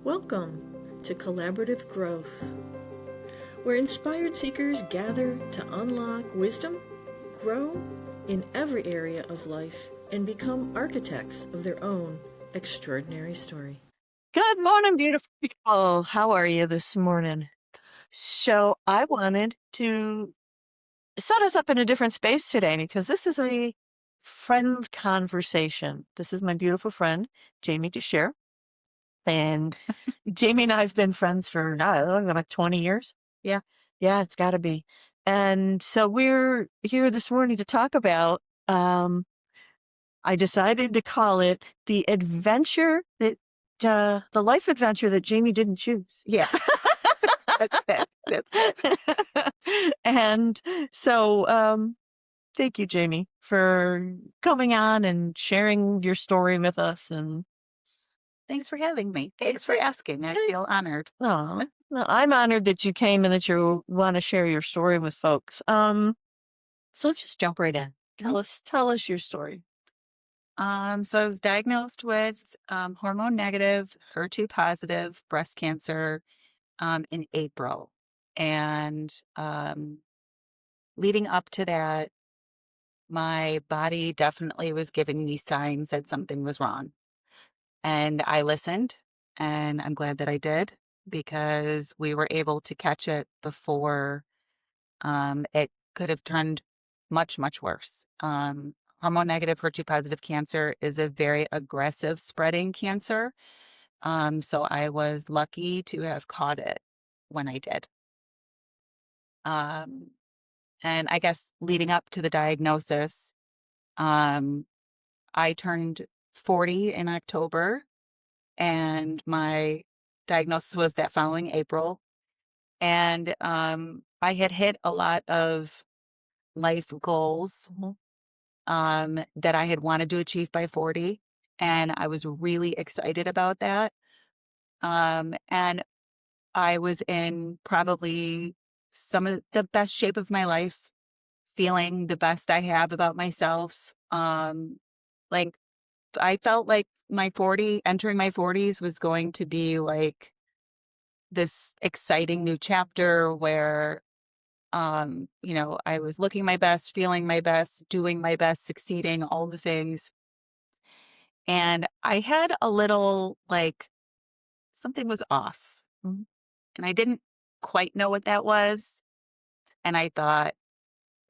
Welcome to Collaborative Growth, where inspired seekers gather to unlock wisdom, grow in every area of life, and become architects of their own extraordinary story. Good morning, beautiful people. How are you this morning? So I wanted to set us up in a different space today because this is a friend conversation. This is my beautiful friend, Jamie DeShare. And Jamie and I have been friends for, I don't know, like 20 years. Yeah, it's got to be. And so we're here this morning to talk about, I decided to call it the adventure that, the life adventure that Jamie didn't choose. Yeah. That's it. And so, thank you, Jamie, for coming on and sharing your story with us. And thanks for having me. Thanks for asking. I feel honored. oh, well, I'm honored that you came and that you want to share your story with folks. So let's just jump right in. Tell us your story. So I was diagnosed with hormone negative, HER2 positive breast cancer in April. And leading up to that, my body definitely was giving me signs that something was wrong. And I listened, and I'm glad that I did, because we were able to catch it before it could have turned much, much worse. Hormone negative, HER2 positive cancer is a very aggressive spreading cancer. So I was lucky to have caught it when I did. And I guess leading up to the diagnosis, I turned 40 in October, and my diagnosis was that following April. And I had hit a lot of life goals that I had wanted to achieve by 40. And I was really excited about that. And I was in probably some of the best shape of my life, feeling the best I have about myself. Like I felt like entering my 40s was going to be like this exciting new chapter where I was looking my best, feeling my best, doing my best, succeeding, all the things. And I had a little like something was off. And I didn't quite know what that was. And I thought,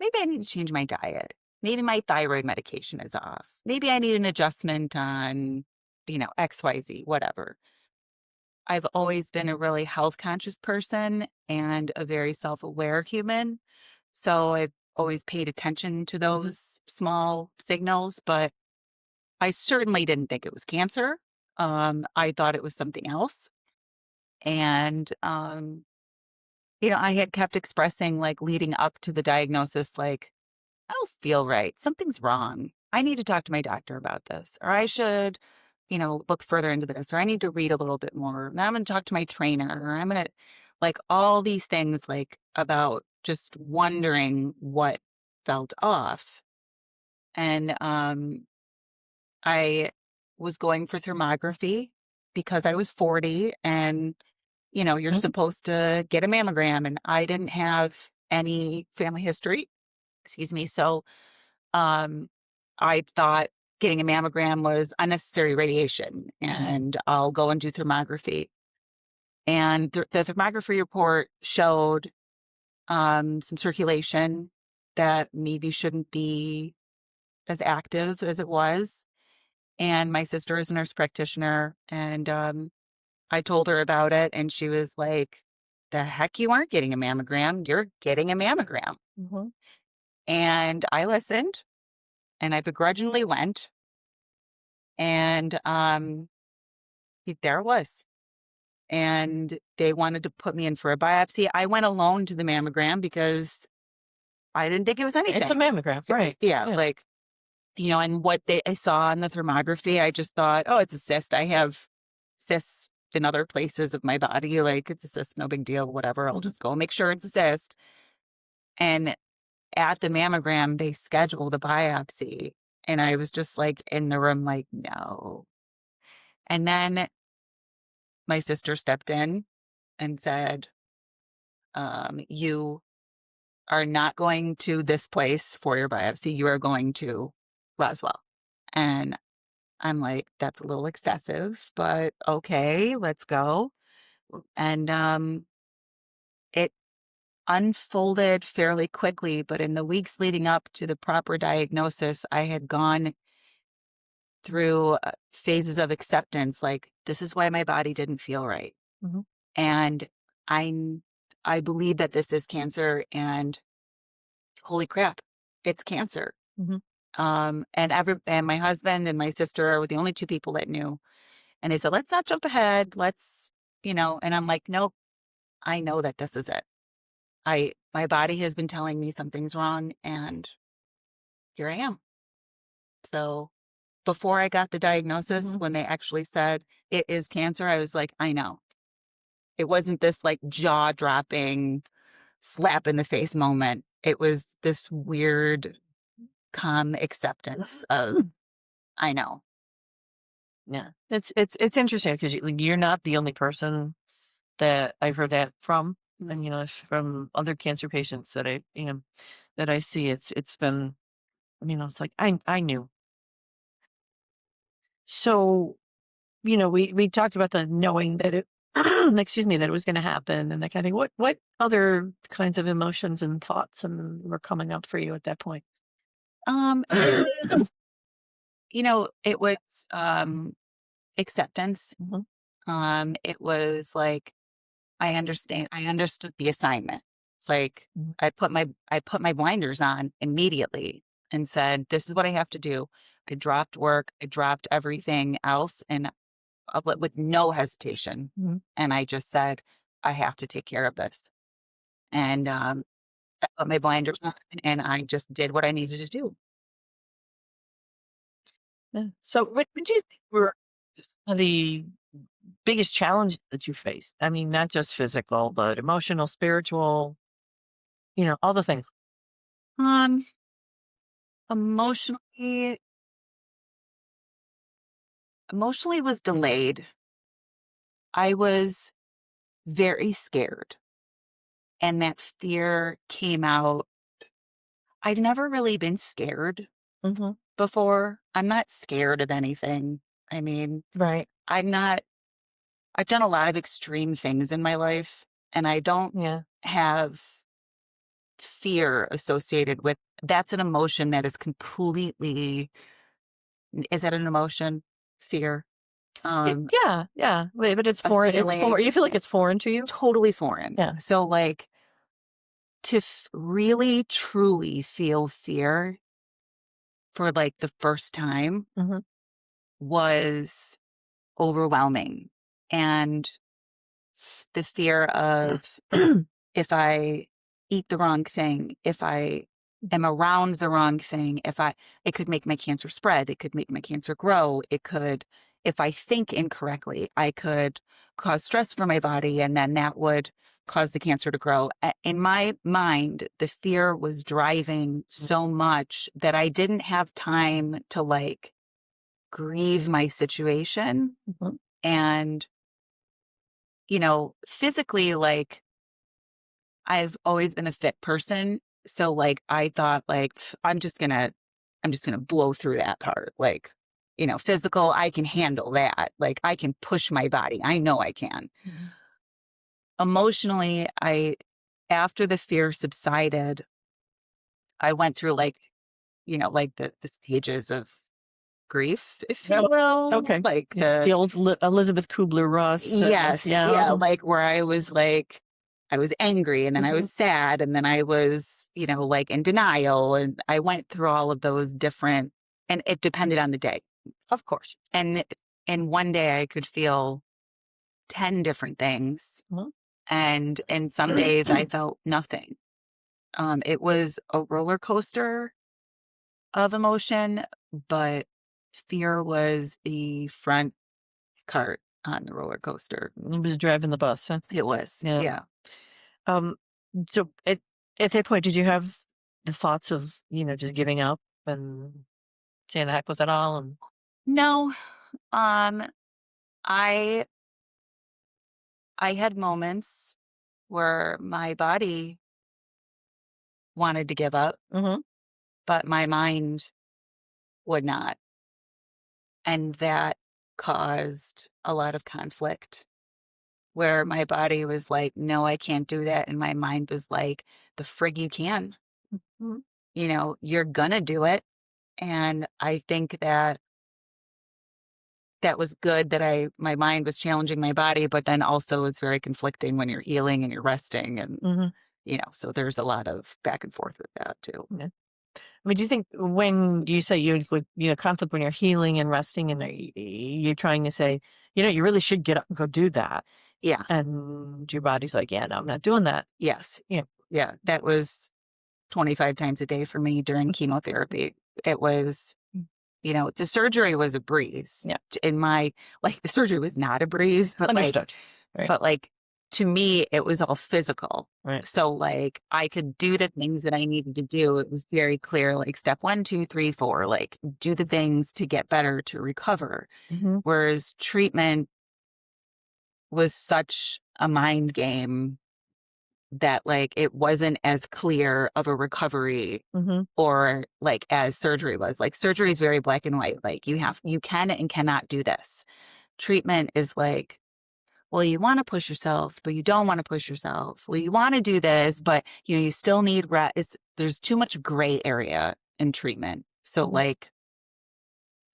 maybe I need to change my diet. Maybe my thyroid medication is off. Maybe I need an adjustment on, XYZ, whatever. I've always been a really health conscious person and a very self aware human. So I've always paid attention to those small signals, but I certainly didn't think it was cancer. I thought it was something else. And, I had kept expressing, like, leading up to the diagnosis, like, I don't feel right. Something's wrong. I need to talk to my doctor about this, or I should, look further into this, or I need to read a little bit more. Now I'm going to talk to my trainer, or I'm going to, like, all these things, like, about just wondering what felt off. And I was going for thermography because I was 40, and, you're supposed to get a mammogram, and I didn't have any family history. Excuse me. So I thought getting a mammogram was unnecessary radiation, and I'll go and do thermography. And the thermography report showed some circulation that maybe shouldn't be as active as it was. And my sister is a nurse practitioner, and I told her about it, and she was like, the heck, you aren't getting a mammogram. You're getting a mammogram. And I listened, and I begrudgingly went. And there it was. And they wanted to put me in for a biopsy. I went alone to the mammogram because I didn't think it was anything. It's a mammogram, right? Yeah, like, and what I saw on the thermography, I just thought, oh, it's a cyst. I have cysts in other places of my body. Like, it's a cyst, no big deal, whatever. I'll just go make sure it's a cyst. And at the mammogram, they scheduled a biopsy. And I was just like in the room, like, no. And then my sister stepped in and said, you are not going to this place for your biopsy. You are going to Roswell. And I'm like, that's a little excessive, but okay, let's go. And it unfolded fairly quickly, but in the weeks leading up to the proper diagnosis, I had gone through phases of acceptance, like this is why my body didn't feel right. Mhm. And I I believe that this is cancer, and holy crap, it's cancer. Mhm. And my husband and my sister were the only two people that knew. And they said, let's not jump ahead. And I'm like, nope, I know that this is it. My body has been telling me something's wrong, and here I am. So before I got the diagnosis, Mhm. when they actually said it is cancer, I was like, I know. It wasn't this like jaw dropping slap in the face moment. It was this weird, calm acceptance of, I know. Yeah. It's interesting because you're not the only person that I've heard that from. And, from other cancer patients that that I see, it's been, it's like, I knew. So, we talked about the knowing that it, excuse me, that it was going to happen and that kind of thing. What other kinds of emotions and thoughts were coming up for you at that point? It was, it was acceptance. Mhm. It was like, I understood the assignment. Like Mhm. I put my blinders on immediately and said, this is what I have to do. I dropped work, I dropped everything else, and with no hesitation. Mhm. And I just said, I have to take care of this. And I put my blinders on and I just did what I needed to do. Yeah. So, what would you think were the biggest challenges that you faced? I mean, not just physical, but emotional, spiritual, all the things. Um, emotionally, emotionally was delayed. I was very scared, and that fear came out. I've never really been scared Hmm. before. I'm not scared of anything. I mean, Right. I'm not, I've done a lot of extreme things in my life, and I don't Yeah. have fear associated with that's an emotion that is completely, is that an emotion? Fear. Yeah. Yeah. Wait, but it's A foreign. It's feeling, foreign. You feel like it's foreign to you? totally foreign. Yeah. So like to really truly feel fear for like the first time Hmm. was overwhelming. And the fear of if I eat the wrong thing, if I am around the wrong thing, it could make my cancer spread, it could make my cancer grow, if I think incorrectly, I could cause stress for my body, and then that would cause the cancer to grow. In my mind, the fear was driving so much that I didn't have time to like grieve my situation. Mhm. And, physically, like I've always been a fit person. So like I thought like I'm just gonna blow through that part. Like, physical, I can handle that. Like I can push my body. I know I can. Mhm. Emotionally, after the fear subsided, I went through like, like the stages of grief, if you Oh, will. okay. Like The old Elizabeth Kubler-Ross. yes, Yeah. yeah, like where I was like, I was angry and then I Mhm. was sad and then I was, like in denial. And I went through all of those different, and it depended on the day. Of course. And one day I could feel 10 different things. Mhm. And some days I felt nothing. It was a roller coaster of emotion, but fear was the front cart on the roller coaster. It was driving the bus, huh? It was, Yeah. yeah. Um, so at that point, did you have the thoughts of, just giving up and saying the heck with it all? And No, um, I I had moments where my body wanted to give up, Mm-hmm. but my mind would not. And that caused a lot of conflict where my body was like, no, I can't do that. And my mind was like, the frig you can, Mm-hmm. you're gonna do it. And I think that that was good that my mind was challenging my body, but then also it's very conflicting when you're healing and you're resting. And, Mm-hmm. so there's a lot of back and forth with that too. Yeah. I mean, do you think when you say you would, conflict when you're healing and resting, and you're trying to say, you really should get up and go do that, Yeah. and your body's like, yeah, no, I'm not doing that. Yes. Yeah. Yeah. That was 25 times a day for me during chemotherapy. It was, the surgery was a breeze. Yeah. The surgery was not a breeze, but Understood. Right. to me, it was all physical. Right. So I could do the things that I needed to do. It was very clear, step 1, 2, 3, 4, do the things to get better, to recover. Mm-hmm. Whereas treatment was such a mind game that it wasn't as clear of a recovery Mm-hmm. or as surgery was. Surgery is very black and white. You can and cannot do this. Treatment is well, you want to push yourself, but you don't want to push yourself. Well, you want to do this, but you still need rest. There's too much gray area in treatment. So Mhm.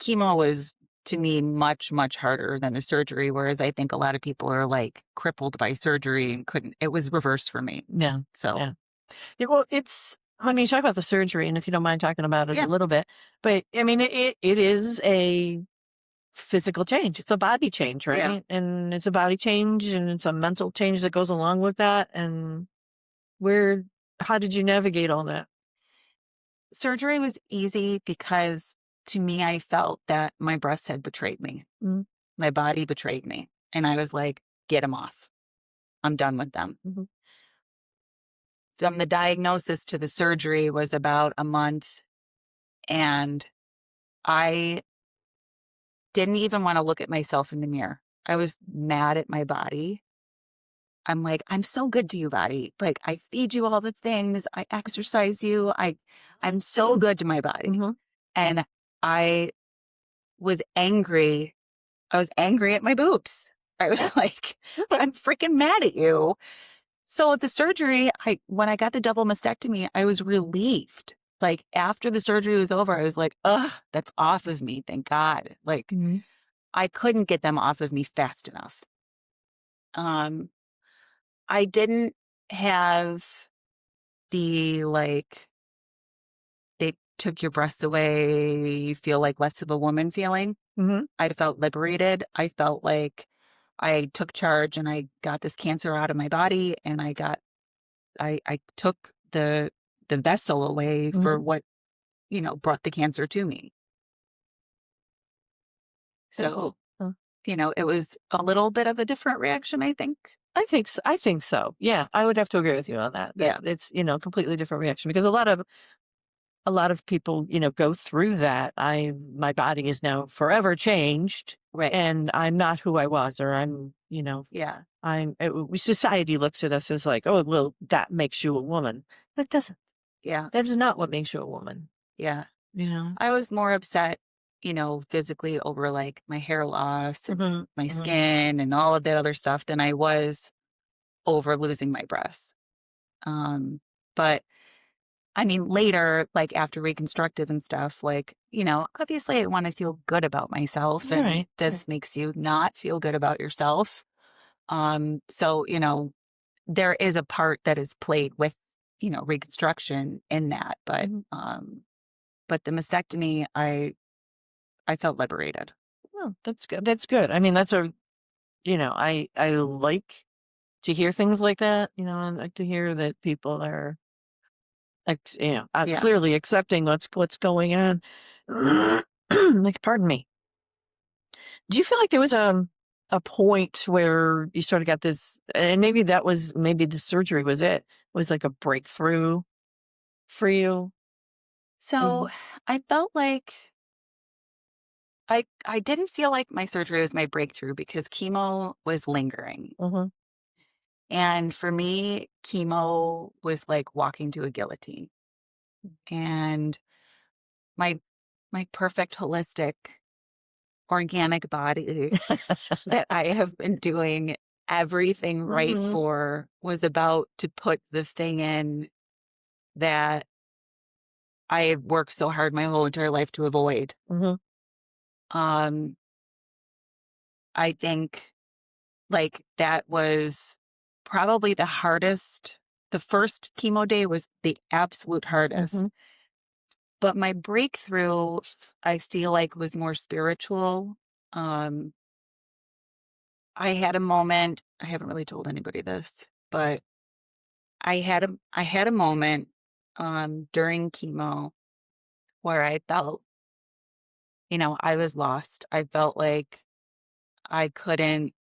chemo was to me much, much harder than the surgery. Whereas I think a lot of people are crippled by surgery and couldn't, it was reversed for me. Yeah. So Yeah. Yeah, well, I mean, you talk about the surgery, and if you don't mind talking about it a little bit, but I mean, it is a physical change. It's a body change, right? Yeah. And it's a body change, and it's a mental change that goes along with that. And how did you navigate all that? surgery was easy because to me, I felt that my breasts had betrayed me. Mhm. My body betrayed me. And I was like, get them off. I'm done with them. Mhm. From the diagnosis to the surgery was about a month. And I didn't even want to look at myself in the mirror. I was mad at my body. I'm like, I'm so good to you, body. I feed you all the things. I exercise you. I'm so good to my body. Mhm. And I was angry. I was angry at my boobs. I was like, I'm freaking mad at you. So at the surgery, when I got the double mastectomy, I was relieved. After the surgery was over, I was like, ugh, that's off of me. Thank God. Mhm. I couldn't get them off of me fast enough. I didn't have the they took your breasts away, you feel like less of a woman feeling. Mhm. I felt liberated. I felt like I took charge and I got this cancer out of my body, and I took the vessel away for Mhm. what, brought the cancer to me. It's- So, it was a little bit of a different reaction, I think. I think so. Yeah, I would have to agree with you on that. Yeah. It's, completely different reaction, because a lot of people, go through that. My body is now forever changed, Right. and I'm not who I was, or Yeah. society looks at us as like, oh, well, that makes you a woman. That doesn't. Yeah. That is not what makes you a woman. Yeah. Yeah. I was more upset, physically over my hair loss and Mhm. my Mhm. skin and all of that other stuff than I was over losing my breasts. But I mean, later, after reconstructive and stuff, obviously I want to feel good about myself, and Right. this makes you not feel good about yourself. So, there is a part that is played with, reconstruction in that, Mhm. but the mastectomy, I felt liberated. Oh, that's good. That's good. I mean, I like to hear things like that. I like to hear that people are, Yeah. clearly accepting what's going on. Pardon me. Do you feel like there was a point where you sort of got this, and maybe the surgery was like a breakthrough for you? So I felt like I didn't feel like my surgery was my breakthrough because chemo was lingering. Mm-hmm. And for me, chemo was like walking to a guillotine. And my perfect holistic organic body that I have been doing everything right Mhm. for was about to put the thing in that I had worked so hard my whole entire life to avoid. Mhm. Um, I think like that was probably the hardest. The first chemo day was the absolute hardest. Mhm. But my breakthrough, I feel like, was more spiritual. Um, I had a moment, I haven't really told anybody this, but I had a moment during chemo where I felt, I was lost. I felt like I couldn't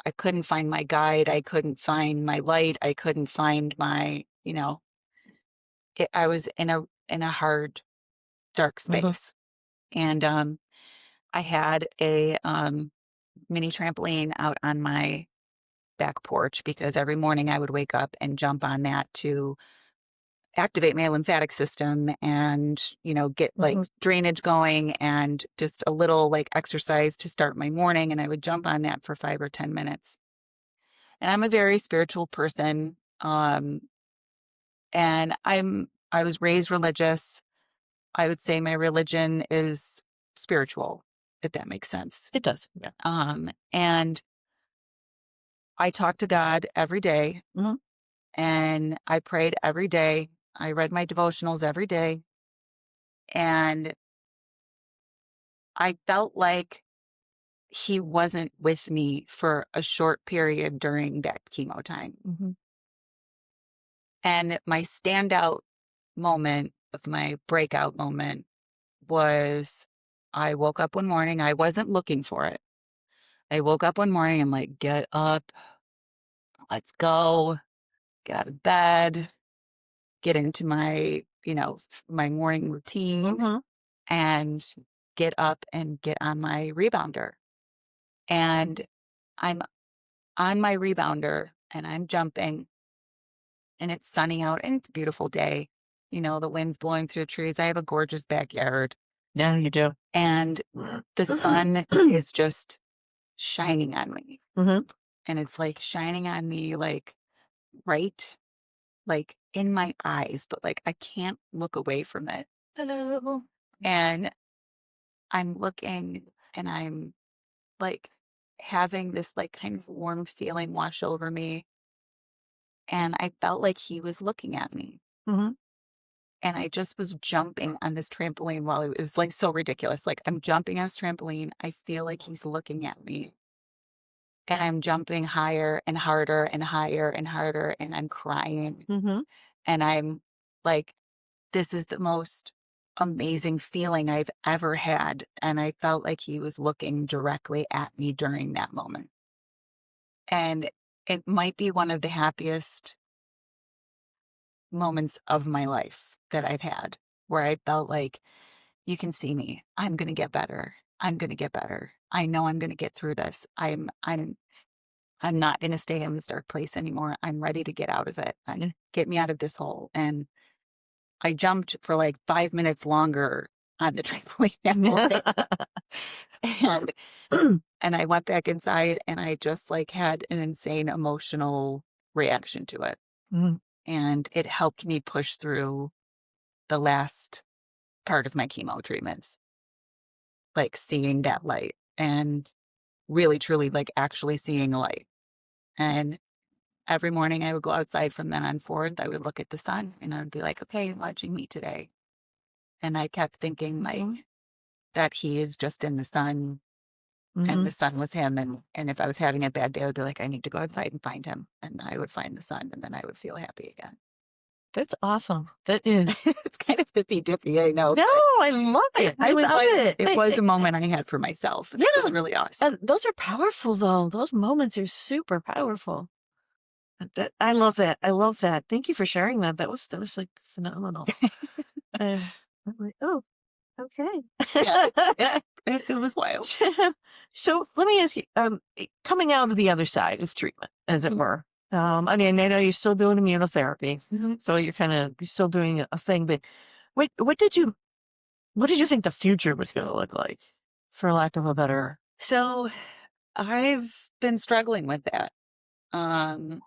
I couldn't find my guide. I couldn't find my light. I couldn't find my, I was in a hard, dark Mhm. space. And I had a mini trampoline out on my back porch because every morning I would wake up and jump on that to activate my lymphatic system and, get like Mhm. drainage going and just a little like exercise to start my morning. And I would jump on that for 5 or 10 minutes. And I'm a very spiritual person. And I was raised religious. I would say my religion is spiritual, if that makes sense. It does. Yeah. And I talked to God every day Mhm. and I prayed every day. I read my devotionals every day. And I felt like he wasn't with me for a short period during that chemo time. Mhm. And my standout moment of my breakout moment was I woke up one morning. I wasn't looking for it. I woke up one morning and like, get up, let's go, get out of bed, get into my, my morning routine Mhm. and get up and get on my rebounder. And I'm on my rebounder and I'm jumping and it's sunny out and it's a beautiful day. The wind's blowing through the trees. I have a gorgeous backyard Yeah, you do. and the sun is just shining on me. Mhm. And it's like shining on me like right like in my eyes, but like I can't look away from it. Hello. And I'm looking and I'm like having this like kind of warm feeling wash over me. And I felt like he was looking at me. Mhm. And I just was jumping on this trampoline while it was like so ridiculous. Like I'm jumping on this trampoline. I feel like he's looking at me. And I'm jumping higher and harder and higher and harder. And I'm crying. Mhm. And I'm like, this is the most amazing feeling I've ever had. And I felt like he was looking directly at me during that moment. And it might be one of the happiest moments of my life that I've had where I felt like you can see me. I'm going to get better. I'm going to get better. I know I'm going to get through this. I'm not going to stay in this dark place anymore. I'm ready to get out of it. Get me out of this hole. And I jumped for like 5 minutes longer on the trampoline that morning. And and I went back inside and I just like had an insane emotional reaction to it. Mhm. And it helped me push through the last part of my chemo treatments, like seeing that light and really truly like actually seeing a light. And every morning I would go outside from then on forth, I would look at the sun and I would be like, okay, watching me today. And I kept thinking like Mhm. that he is just in the sun and the Mhm. sun was him. And if I was having a bad day, I would be like, I need to go outside and find him. And I would find the sun and then I would feel happy again. That's awesome. That is. It's kind of hippy dippy, I know. No, I love it. I love it. It was a moment I had for myself. It was Yeah. really awesome. Those are powerful, though. Those moments are super powerful. I love that. I love that. Thank you for sharing that. That was like phenomenal. I'm like, oh, okay. Yeah, it was wild. So let me ask you, coming out of the other side of treatment, as it were, I mean, I know you're still doing immunotherapy, Mm-hmm. so you're still doing a thing, but what did you think the future was going to look like, for lack of a better? So I've been struggling with that. Um,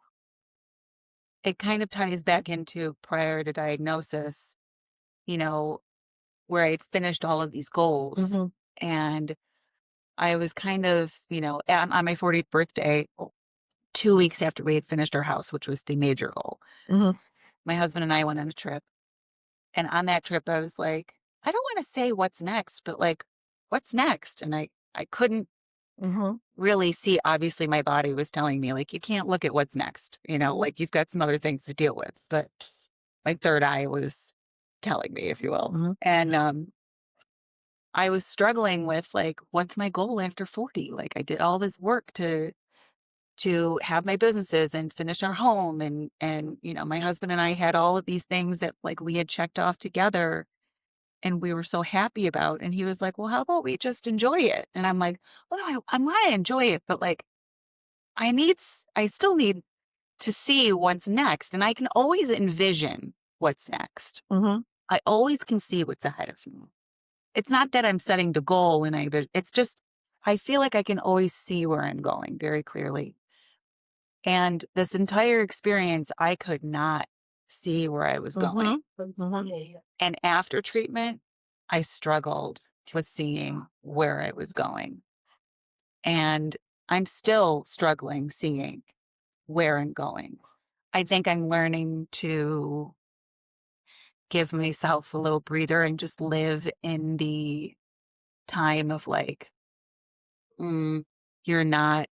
it kind of ties back into prior to diagnosis, you know, where I'd finished all of these goals. Mm-hmm. And I was kind of, on my 40th birthday, 2 weeks after we had finished our house, which was the major goal, Mm-hmm. my husband and I went on a trip. And on that trip, I was like, I don't want to say what's next, but like, what's next? And I couldn't Mm-hmm. really see. Obviously, my body was telling me, like, you can't look at what's next, like you've got some other things to deal with. But my third eye was telling me, if you will. Mm-hmm. And I was struggling with, like, what's my goal after 40? Like, I did all this work to have my businesses and finish our home, and my husband and I had all of these things that, like, we had checked off together and we were so happy about. And he was like, well, how about we just enjoy it? And I'm like, well, no, I want to enjoy it, but like, I still need to see what's next. And I can always envision what's next. Mm-hmm. I always can see what's ahead of me. It's not that I'm setting the goal it's just, I feel like I can always see where I'm going very clearly. And this entire experience, I could not see where I was going. Mm-hmm. And after treatment, I struggled with seeing where I was going. And I'm still struggling seeing where I'm going. I think I'm learning to give myself a little breather and just live in the time of, like, you're not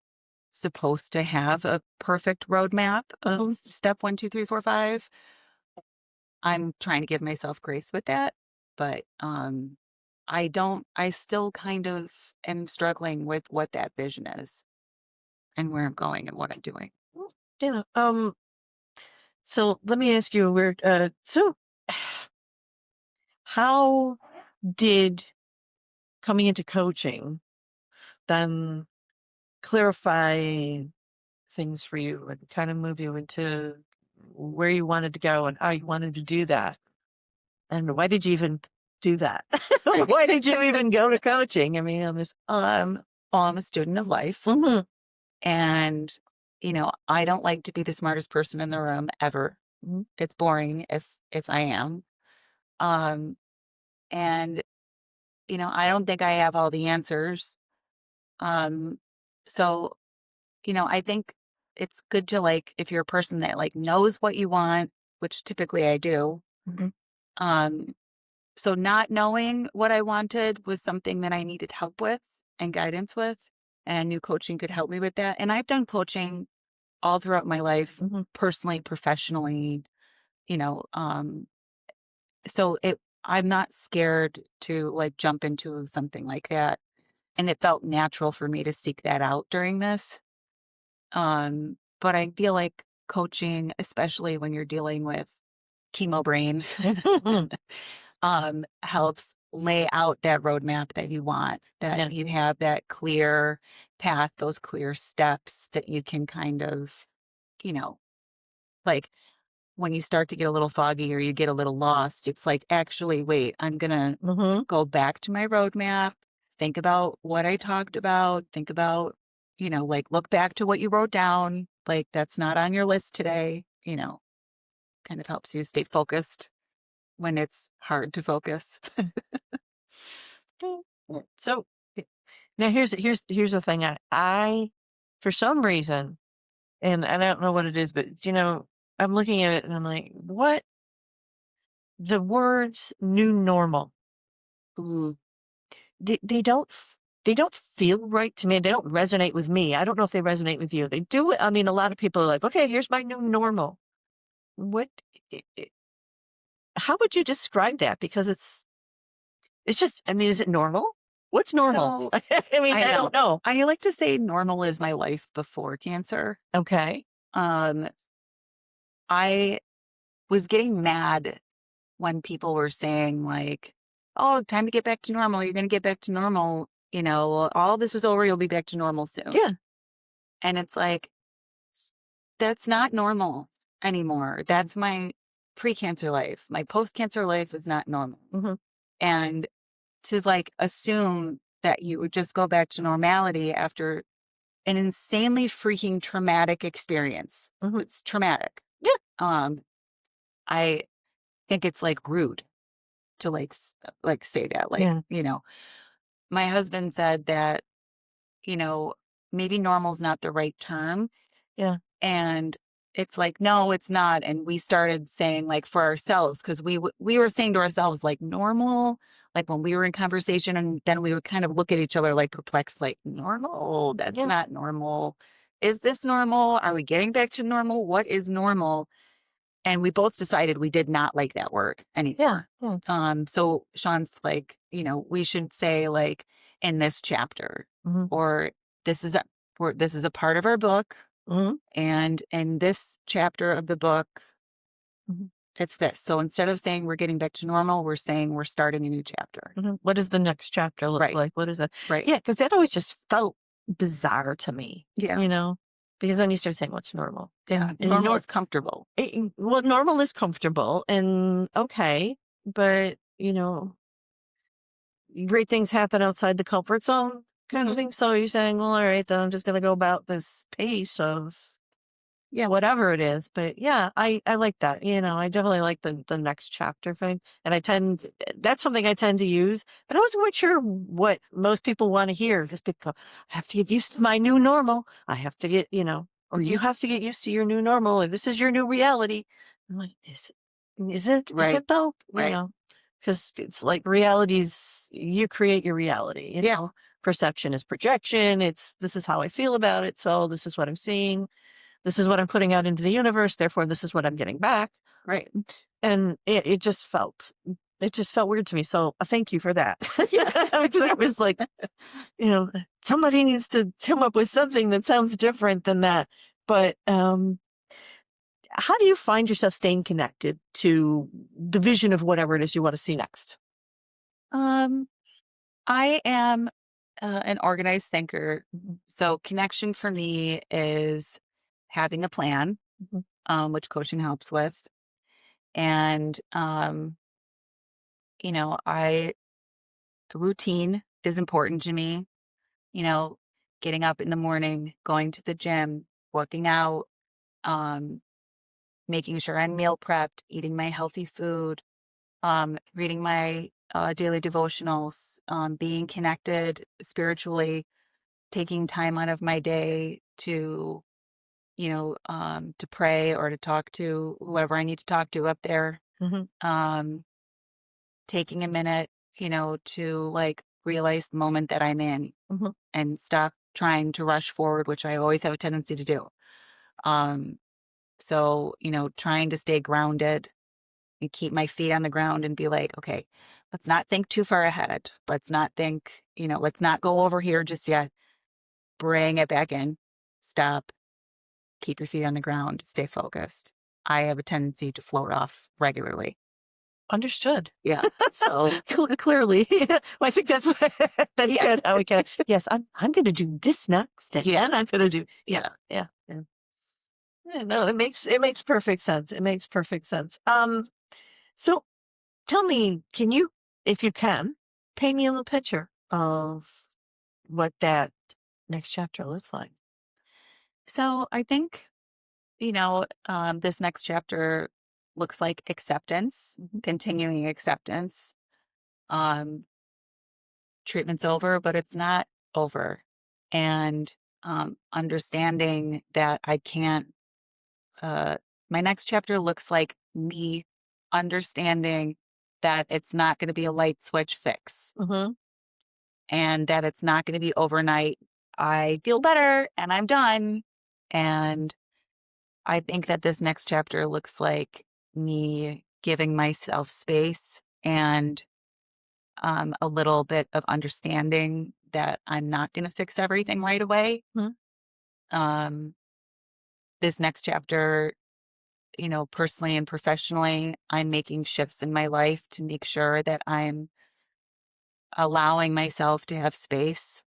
supposed to have a perfect roadmap of step 1, 2, 3, 4, 5. I'm trying to give myself grace with that, but I still kind of am struggling with what that vision is and where I'm going and what I'm doing. Yeah. So let me ask you, so how did coming into coaching then clarify things for you and kind of move you into where you wanted to go and how you wanted to do that? And why did you even do that? Why did you even go to coaching? I mean, I'm a student of life, mm-hmm. and I don't like to be the smartest person in the room ever. Mm-hmm. It's boring if I am. And I don't think I have all the answers. So I think it's good to, like, if you're a person that, like, knows what you want, which typically I do. Mm-hmm. So not knowing what I wanted was something that I needed help with and guidance with, and I knew coaching could help me with that. And I've done coaching all throughout my life, Mm-hmm. personally, professionally, so I'm not scared to, like, jump into something like that. And it felt natural for me to seek that out during this. But I feel like coaching, especially when you're dealing with chemo brain, helps lay out that roadmap that you want, that Yeah. you have that clear path, those clear steps that you can kind of, like, when you start to get a little foggy or you get a little lost, it's like, actually, wait, I'm going to Mm-hmm. go back to my roadmap, think about what I talked about, think about, like, look back to what you wrote down. Like, that's not on your list today, kind of helps you stay focused when it's hard to focus. So now here's the thing. I for some reason, and I don't know what it is, but I'm looking at it and I'm like, what? The words "new normal," Ooh. they don't feel right to me. They don't resonate with me. I don't know if they resonate with you. They do. I mean, a lot of people are like, okay, here's my new normal. What? How would you describe that? Because it's just. I mean, is it normal? What's normal? So, I mean, I don't know. I like to say normal is my life before cancer. Okay. I was getting mad when people were saying, like, oh, time to get back to normal. You're going to get back to normal. All this is over. You'll be back to normal soon. Yeah. And it's like, that's not normal anymore. That's my pre-cancer life. My post-cancer life is not normal. Mhm. And to like assume that you would just go back to normality after an insanely freaking traumatic experience. Mhm. It's traumatic. Yeah. I think it's like rude to like say that. Like, Yeah. my husband said that, maybe normal's not the right term. Yeah. And it's like, no, it's not. And we started saying like for ourselves, because we were saying to ourselves like normal, like when we were in conversation, and then we would kind of look at each other like perplexed, like normal, that's Yeah. not normal. Is this normal? Are we getting back to normal? What is normal? And we both decided we did not like that word Yeah. anymore. Yeah. So Sean's like, we should say like in this chapter, Mhm. or this is a part of our book. Mhm. And in this chapter of the book, Mhm. it's this. So instead of saying we're getting back to normal, we're saying we're starting a new chapter. Mhm. What does the next chapter look Right. like? What is that? Right. Yeah, because that always just felt bizarre to me, Yeah. because then you start saying what's normal. Yeah. And Normal is comfortable. well, normal is comfortable and okay, but great things happen outside the comfort zone kind of Mhm. thing. So you're saying, well, all right, then I'm just gonna go about this pace of Yeah. whatever it is. But yeah, I like that. I definitely like the next chapter thing. And that's something I tend to use, but I wasn't quite sure what most people want to hear, because people go, I have to get used to my new normal. I have to get, or you have to get used to your new normal, or this is your new reality. I'm like, is it? Is it? Is Right. it though? Right. Because it's like realities, you create your reality. Yeah. Perception is projection. This is how I feel about it. So this is what I'm seeing. This is what I'm putting out into the universe. Therefore, this is what I'm getting back. Right. And it just felt weird to me. So thank you for that. Yeah. Because I was like, somebody needs to come up with something that sounds different than that. But how do you find yourself staying connected to the vision of whatever it is you want to see next? I am an organized thinker. Mhm. So connection for me is having a plan, Mhm. which coaching helps with. And, I routine is important to me, you know, getting up in the morning, going to the gym, working out, um, making sure I'm meal prepped, eating my healthy food, reading my daily devotionals, being connected spiritually, taking time out of my day to pray or to talk to whoever I need to talk to up there. Mhm. Um, taking a minute, to like realize the moment that I'm in Mhm. and stop trying to rush forward, which I always have a tendency to do. Um, so, trying to stay grounded and keep my feet on the ground and be like, okay, let's not think too far ahead. Let's not think, let's not go over here just yet. Bring it back in. Stop. Keep your feet on the ground. Stay focused. I have a tendency to float off regularly. Understood. Yeah. So Clearly, well, I think that's that's yeah. good. How we can. Yes, I'm going to do this next, and Yeah. then I'm going to do. Yeah. Yeah. Yeah, no, it makes perfect sense. It makes perfect sense. So tell me, can you, if you can, paint me a little picture of what that next chapter looks like? So I think, this next chapter looks like acceptance, Mhm. continuing acceptance. Um, treatment's over, but it's not over. And understanding that I can't, uh, my next chapter looks like me understanding that it's not going to be a light switch fix Mm-hmm. and that it's not going to be overnight. I feel better and I'm done. And I think that this next chapter looks like me giving myself space and a little bit of understanding that I'm not going to fix everything right away. Mhm. Um, this next chapter, personally and professionally, I'm making shifts in my life to make sure that I'm allowing myself to have space,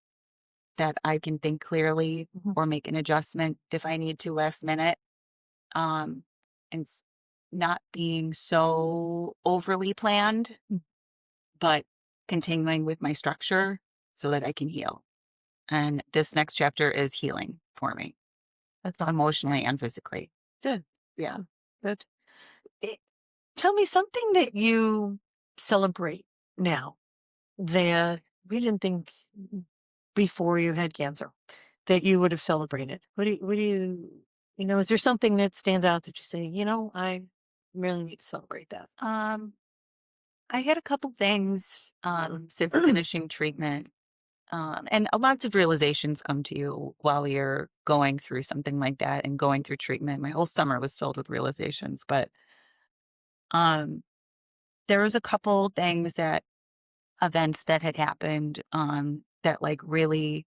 that I can think clearly Mhm. or make an adjustment if I need to last minute. and not being so overly planned, but continuing with my structure so that I can heal. And this next chapter is healing for me, That's awesome. emotionally and physically. Good. Yeah. Good. It, tell me something that you celebrate now that we didn't think before you had cancer that you would have celebrated. Is there something that stands out that you say, I really need to celebrate that? I had a couple things since finishing treatment. And lots of realizations come to you while you're going through something like that and going through treatment. My whole summer was filled with realizations, but um, there was a couple things events that had happened that like really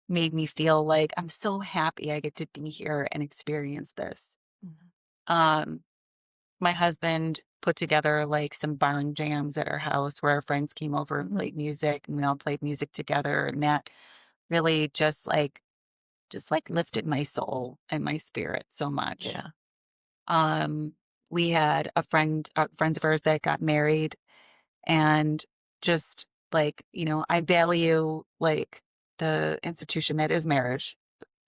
made me feel like I'm so happy I get to be here and experience this. Mhm. Um, my husband put together like some barn jams at our house where our friends came over and played music, and we all played music together, and that really just like lifted my soul and my spirit so much. Yeah. We had friends of ours that got married, and just like, I value like the institution that is marriage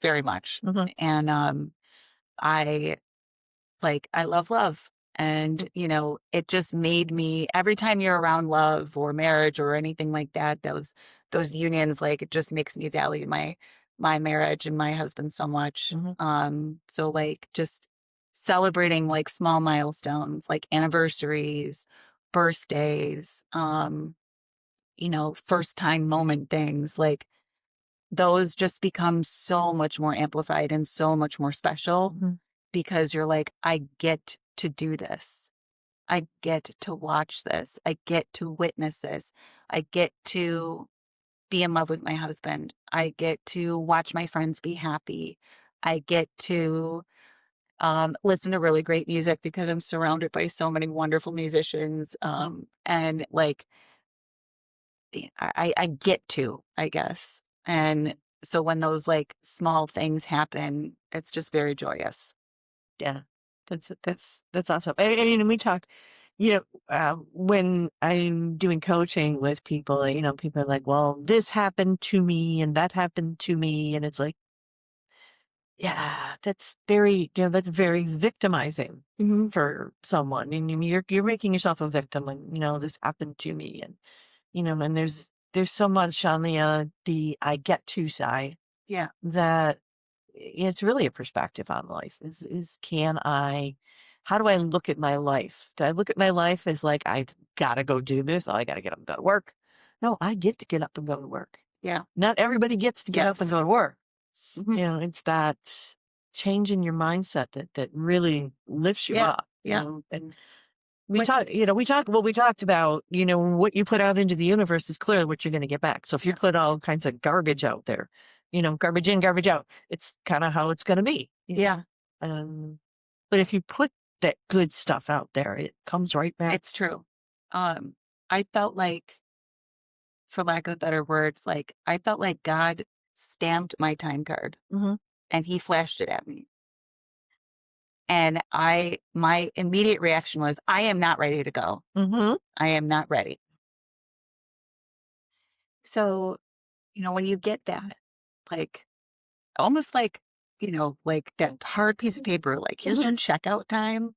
very much. Mhm. And I I love love. And, it just made me, every time you're around love or marriage or anything like that, those unions, like it just makes me value my marriage and my husband so much. Mhm. So like just celebrating like small milestones, like anniversaries, birthdays, first time moment things, like those just become so much more amplified and so much more special Mhm. because you're like, I get to do this. I get to watch this. I get to witness this. I get to be in love with my husband. I get to watch my friends be happy. I get to listen to really great music because I'm surrounded by so many wonderful musicians. And like, I get to, I guess. And so when those like small things happen, it's just very joyous. Yeah. That's awesome. And we talk, when I'm doing coaching with people, people are like, well, this happened to me and that happened to me. And it's like, yeah, that's very victimizing for someone. And you're making yourself a victim and, this happened to me. And, and there's so much on the I get to side Yeah. that it's really a perspective on life is how do I look at my life? Do I look at my life as like, I've got to go do this? Oh, I got to get up and go to work. No, I get to get up and go to work. Yeah. Not everybody gets to get up and Yes. go to work. Mhm. It's that change in your mindset that really lifts you Yeah. up, Yeah. and But we talked about, what you put out into the universe is clearly what you're going to get back. So if you Yeah. put all kinds of garbage out there, garbage in, garbage out, it's kind of how it's going to be. Yeah, But if you put that good stuff out there, it comes right back. it's true. I felt like, for lack of better words, like I felt like God stamped my time card Mm-hmm. and he flashed it at me. And my immediate reaction was, I am not ready to go. Mm-hmm. I am not ready. So, when you get that, like almost like, like that hard piece of paper, like here's your checkout time,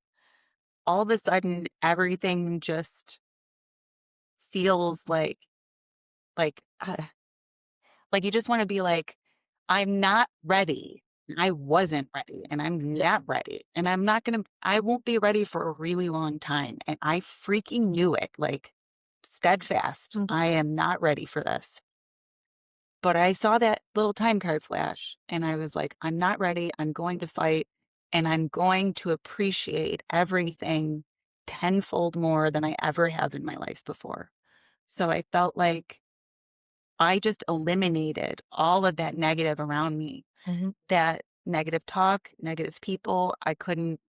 all of a sudden everything just feels like like you just want to be like, I'm not ready. I wasn't ready and I'm not ready. And I won't be ready for a really long time. And I freaking knew it, like steadfast. Mhm. I am not ready for this. But I saw that little time card flash and I was like, I'm not ready. I'm going to fight and I'm going to appreciate everything tenfold more than I ever have in my life before. So I felt like I just eliminated all of that negative around me, Mhm. that negative talk, negative people. I couldn't,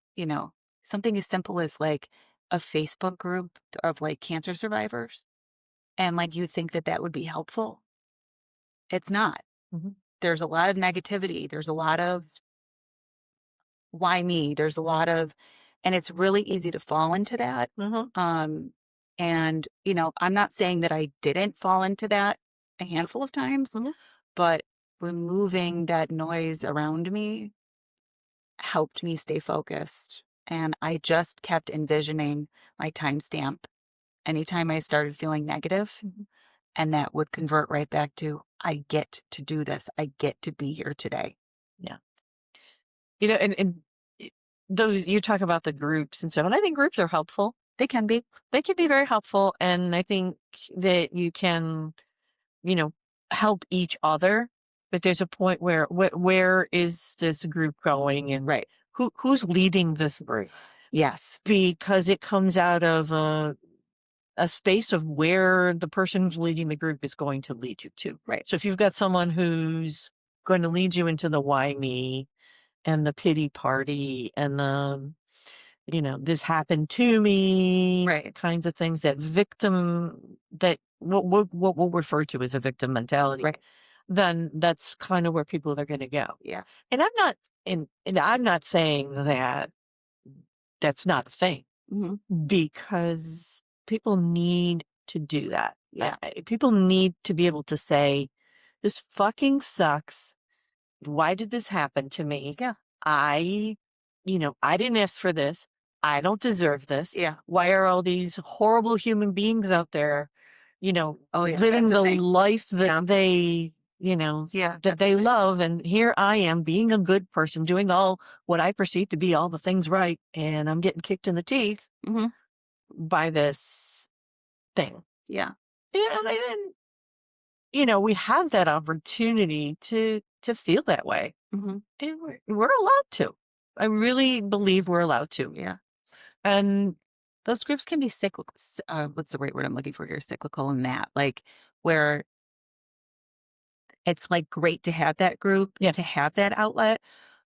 something as simple as like a Facebook group of like cancer survivors. And like you think that would be helpful. It's not. Mhm. There's a lot of negativity. There's a lot of why me? There's a lot of, and it's really easy to fall into that. Mm-hmm. And, I'm not saying that I didn't fall into that a handful of times, Mhm. but removing that noise around me helped me stay focused. And I just kept envisioning my timestamp anytime I started feeling negative, Mhm. and that would convert right back to, I get to do this. I get to be here today. Yeah. And those, you talk about the groups and stuff, and I think groups are helpful. They can be. They can be very helpful. And I think that you can, you know, help each other. But there's a point where is this group going, and Right. who's leading this group? Yes. Because it comes out of a space of where the person who's leading the group is going to lead you to. Right. So if you've got someone who's going to lead you into the why me and the pity party and the, this happened to me Right. kinds of things, that victim, that what we'll refer to as a victim mentality, Right. then that's kind of where people are going to go. Yeah. And I'm not saying that that's not a thing, Hmm. because people need to do that. Yeah. People need to be able to say, this fucking sucks. Why did this happen to me? Yeah. I didn't ask for this. I don't deserve this. Yeah. Why are all these horrible human beings out there, Oh, yeah. living That's the the thing. life that they, Yeah. that they love? And here I am being a good person, doing all what I perceive to be all the things right. And I'm getting kicked in the teeth Hmm. by this thing. Yeah. And we have that opportunity to feel that way. Hmm. And we're allowed to. I really believe we're allowed to. Yeah. And Those groups can be cyclical. What's the right word I'm looking for here? Cyclical in that, like, where it's like great to have that group, Yeah. to have that outlet,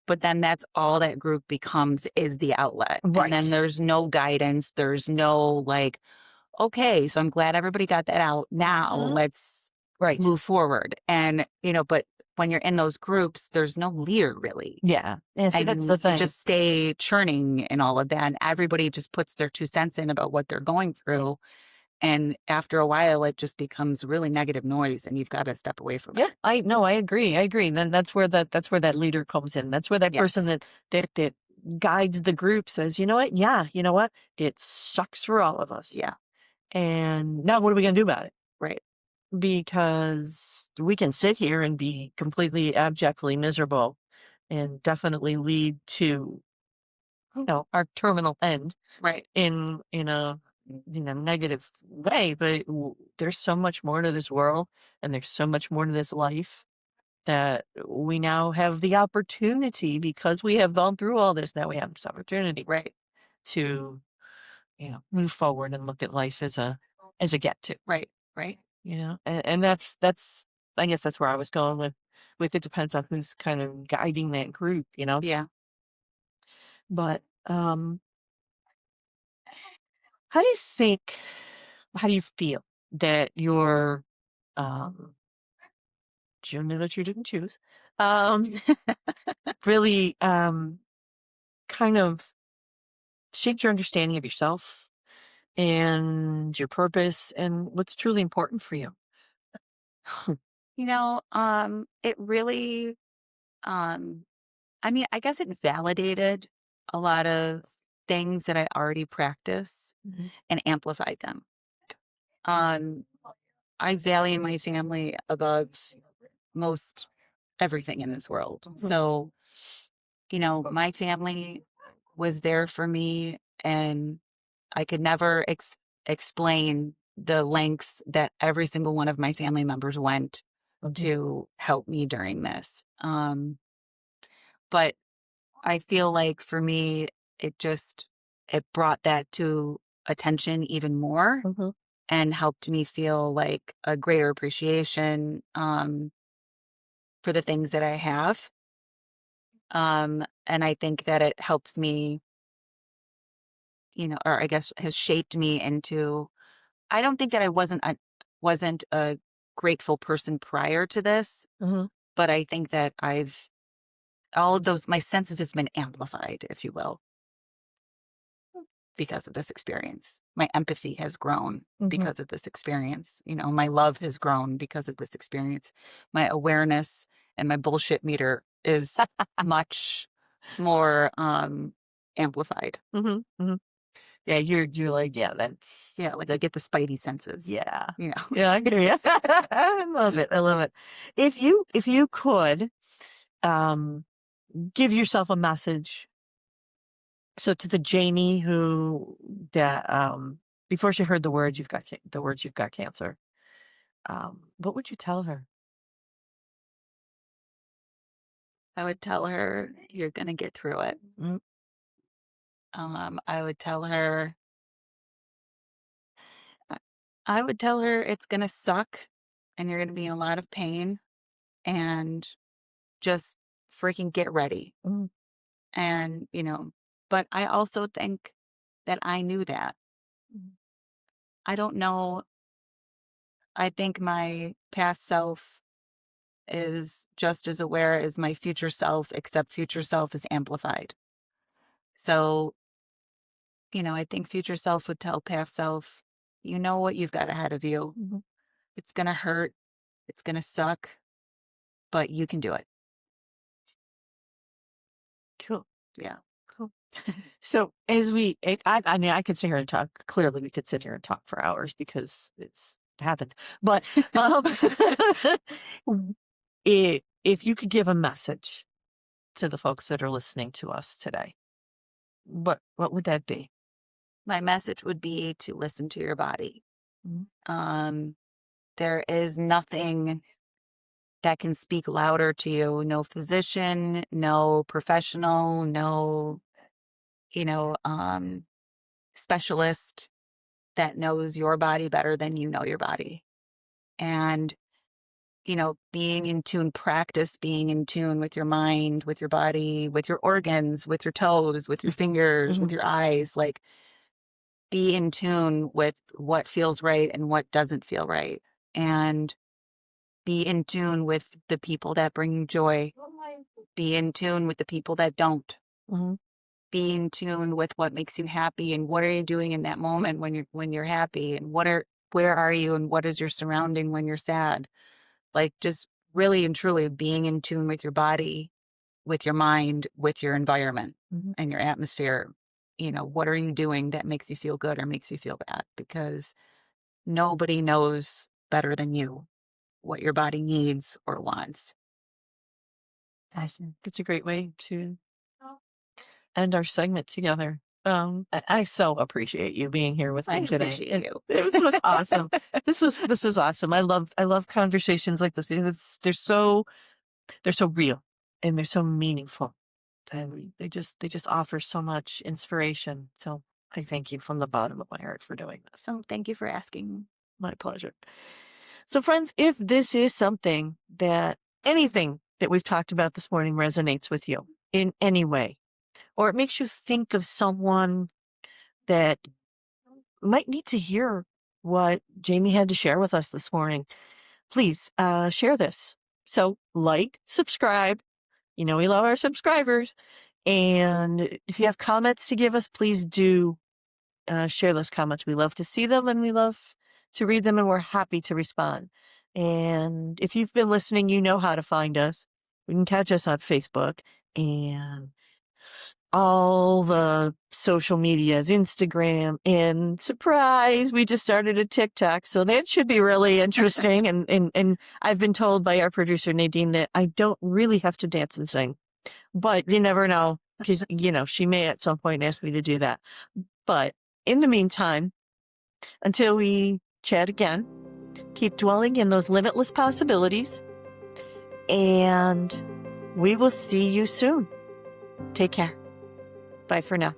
but then that's all that group becomes, is the outlet. And then Right. there's no guidance. There's no like, okay, so I'm glad everybody got that out. Now Mhm. let's Right. move forward. And, but when you're in those groups, there's no leader really. Yeah. And see, that's And the you thing. just stay churning and all of that. And everybody just puts their 2 cents in about what they're going through. And after a while, it just becomes really negative noise, and you've got to step away from it. I agree. Then that's where that leader comes in. That's where that person Yes. that guides the group says, you know what? Yeah, you know what? It sucks for all of us. Yeah. And now what are we going to do about it? Right. Because we can sit here and be completely abjectly miserable and definitely lead to, our terminal end Right. in a negative way. But there's so much more to this world, and there's so much more to this life, that we now have the opportunity, because we have gone through all this. Now we have this opportunity, Right. to move forward and look at life as a get to. Right. Right. And that's I guess that's where I was going with it depends on who's kind of guiding that group. Yeah. But how do you think, how do you feel that your journey that you didn't choose um really kind of shaped your understanding of yourself and your purpose and what's truly important for you? It really, um, I mean, I guess it validated a lot of things that I already practice Mhm. and amplified them. Um, I value my family above most everything in this world. Mhm. So, my family was there for me, and I could never explain the lengths that every single one of my family members went Mhm. to help me during this. But I feel like for me, it brought that to attention even more, Mhm. and helped me feel like a greater appreciation for the things that I have. And I think that it helps me, or I guess has shaped me into. I don't think that I wasn't a grateful person prior to this, Mhm. but I think that I've all of those, my senses have been amplified, if you will, because of this experience. My empathy has grown because of this experience. You know, my love has grown because of this experience. My awareness and my bullshit meter is much more amplified. Yeah, you're like, yeah, that's Yeah, like I get the spidey senses. yeah. You know. Yeah, I hear you. I love it. I love it. If you could give yourself a message. So to the Jamie who that before she heard the words you've got cancer, what would you tell her? I would tell her you're gonna get through it. Mm. I would tell her I would tell her it's gonna suck and you're gonna be in a lot of pain and just freaking get ready. Mm. And, you know, but I also think that I knew that. I don't know. I think my past self is just as aware as my future self, except future self is amplified. So, you know, I think future self would tell past self, you know what you've got ahead of you. It's going to hurt. It's going to suck, but you can do it. Cool. Yeah. Cool. So as I mean, I could sit here and talk. Clearly, we could sit here and talk for hours because it's happened. But if you could give a message to the folks that are listening to us today, what would that be? My message would be to listen to your body. Mhm. There is nothing that can speak louder to you. No physician, no professional, no, you know, specialist that knows your body better than you know your body. And, you know, being in tune, practice being in tune with your mind, with your body, with your organs, with your toes, with your fingers, with your eyes, like be in tune with what feels right and what doesn't feel right. And be in tune with the people that bring you joy. Be in tune with the people that don't. Be in tune with what makes you happy and what are you doing in that moment when you're happy and where are you and what is your surrounding when you're sad. Like just really and truly being in tune with your body, with your mind, with your environment and your atmosphere. You know, what are you doing that makes you feel good or makes you feel bad? Because nobody knows better than you what your body needs or wants. Awesome. That's a great way to end our segment together. I so appreciate you being here with I me today. appreciate you. It was awesome. This is awesome. I love conversations like this. They're so real and they're so meaningful, and they just offer so much inspiration. So I thank you from the bottom of my heart for doing this. So thank you for asking. My pleasure. So friends, if this is something that anything that we've talked about this morning resonates with you in any way, or it makes you think of someone that might need to hear what Jamie had to share with us this morning, please share this. So like, subscribe. You know, we love our subscribers. And if you have comments to give us, please do share those comments. We love to see them and we love to read them, and we're happy to respond. And if you've been listening, you know how to find us. You can catch us on Facebook and all the social medias, Instagram, and surprise, we just started a TikTok. So that should be really interesting. And I've been told by our producer, Nadine, that I don't really have to dance and sing, but you never know, because, you know, she may at some point ask me to do that. But in the meantime, until we chat again, keep dwelling in those limitless possibilities, and we will see you soon. Take care. Bye for now.